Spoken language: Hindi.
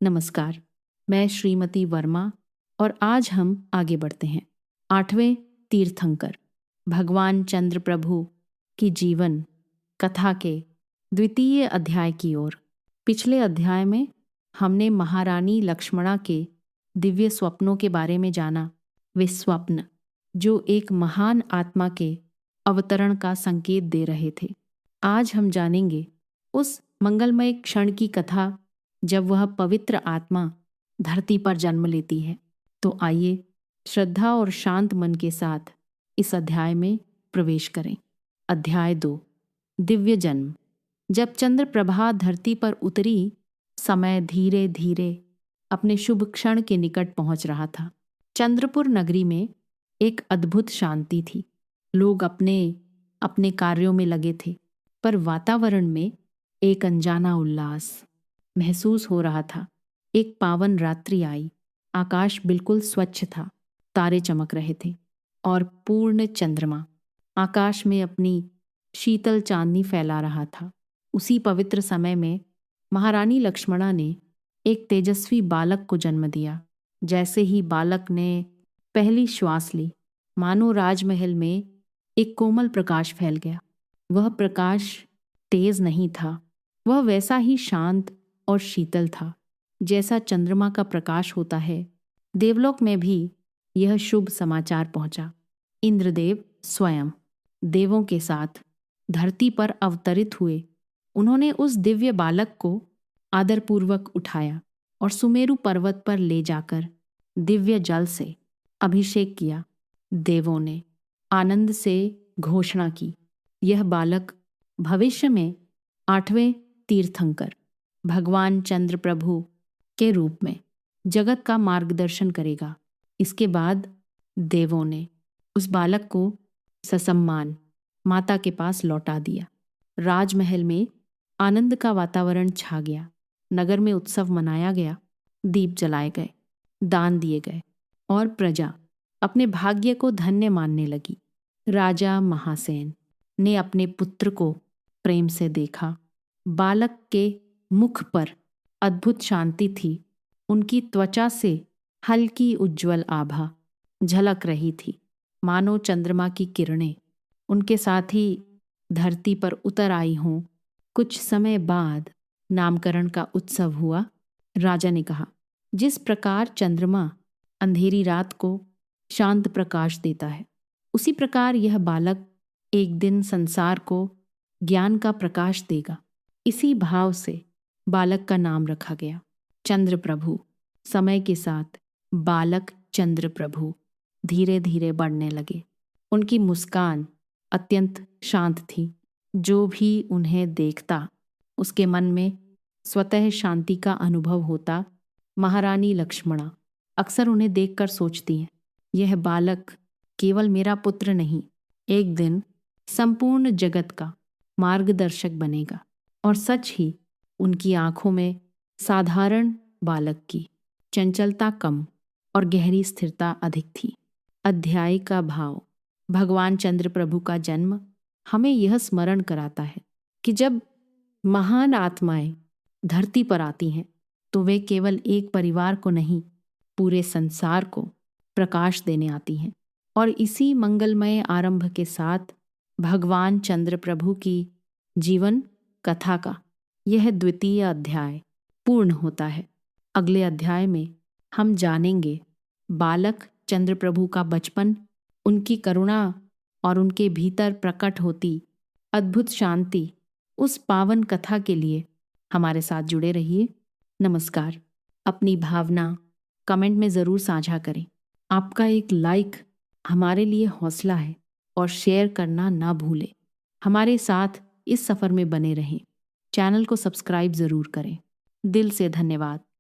नमस्कार, मैं श्रीमती वर्मा और आज हम आगे बढ़ते हैं 8वें तीर्थंकर भगवान चंद्र प्रभु की जीवन कथा के द्वितीय अध्याय की ओर। पिछले अध्याय में हमने महारानी लक्ष्मणा के दिव्य स्वप्नों के बारे में जाना। वे स्वप्न जो एक महान आत्मा के अवतरण का संकेत दे रहे थे। आज हम जानेंगे उस मंगलमय क्षण की कथा जब वह पवित्र आत्मा धरती पर जन्म लेती है। तो आइए श्रद्धा और शांत मन के साथ इस अध्याय में प्रवेश करें। अध्याय 2, दिव्य जन्म। जब चंद्र प्रभा धरती पर उतरी, समय धीरे धीरे अपने शुभ क्षण के निकट पहुंच रहा था। चंद्रपुर नगरी में एक अद्भुत शांति थी। लोग अपने अपने कार्यों में लगे थे, पर वातावरण में एक अनजाना उल्लास महसूस हो रहा था। एक पावन रात्रि आई। आकाश बिल्कुल स्वच्छ था। तारे चमक रहे थे और पूर्ण चंद्रमा आकाश में अपनी शीतल चांदनी फैला रहा था। उसी पवित्र समय में महारानी लक्ष्मणा ने एक तेजस्वी बालक को जन्म दिया। जैसे ही बालक ने पहली श्वास ली, मानो राजमहल में एक कोमल प्रकाश फैल गया। वह प्रकाश तेज नहीं था, वह वैसा ही शांत और शीतल था जैसा चंद्रमा का प्रकाश होता है। देवलोक में भी यह शुभ समाचार पहुंचा। इंद्रदेव स्वयं देवों के साथ धरती पर अवतरित हुए। उन्होंने उस दिव्य बालक को आदरपूर्वक उठाया और सुमेरु पर्वत पर ले जाकर दिव्य जल से अभिषेक किया। देवों ने आनंद से घोषणा की, यह बालक भविष्य में 8वें तीर्थंकर भगवान चंद्र प्रभु के रूप में जगत का मार्गदर्शन करेगा। इसके बाद देवों ने उस बालक को ससम्मान माता के पास लौटा दिया। राजमहल में आनंद का वातावरण छा गया। नगर में उत्सव मनाया गया, दीप जलाए गए, दान दिए गए और प्रजा अपने भाग्य को धन्य मानने लगी। राजा महासेन ने अपने पुत्र को प्रेम से देखा। बालक के मुख पर अद्भुत शांति थी। उनकी त्वचा से हल्की उज्ज्वल आभा झलक रही थी, मानो चंद्रमा की किरणें उनके साथ ही धरती पर उतर आई हों। कुछ समय बाद नामकरण का उत्सव हुआ। राजा ने कहा, जिस प्रकार चंद्रमा अंधेरी रात को शांत प्रकाश देता है, उसी प्रकार यह बालक एक दिन संसार को ज्ञान का प्रकाश देगा। इसी भाव से बालक का नाम रखा गया चंद्र प्रभु। समय के साथ बालक चंद्र प्रभु धीरे धीरे बढ़ने लगे। उनकी मुस्कान अत्यंत शांत थी। जो भी उन्हें देखता उसके मन में स्वतः शांति का अनुभव होता। महारानी लक्ष्मणा अक्सर उन्हें देखकर सोचती हैं, यह बालक केवल मेरा पुत्र नहीं, एक दिन संपूर्ण जगत का मार्गदर्शक बनेगा। और सच ही उनकी आंखों में साधारण बालक की चंचलता कम और गहरी स्थिरता अधिक थी। अध्याय का भाव। भगवान चंद्र प्रभु का जन्म हमें यह स्मरण कराता है कि जब महान आत्माएं धरती पर आती हैं तो वे केवल एक परिवार को नहीं, पूरे संसार को प्रकाश देने आती हैं। और इसी मंगलमय आरंभ के साथ भगवान चंद्र प्रभु की जीवन कथा का यह द्वितीय अध्याय पूर्ण होता है। अगले अध्याय में हम जानेंगे बालक चंद्र प्रभु का बचपन, उनकी करुणा और उनके भीतर प्रकट होती अद्भुत शांति। उस पावन कथा के लिए हमारे साथ जुड़े रहिए। नमस्कार। अपनी भावना कमेंट में ज़रूर साझा करें। आपका एक लाइक हमारे लिए हौसला है और शेयर करना ना भूलें। हमारे साथ इस सफ़र में बने रहें। चैनल को सब्सक्राइब ज़रूर करें। दिल से धन्यवाद।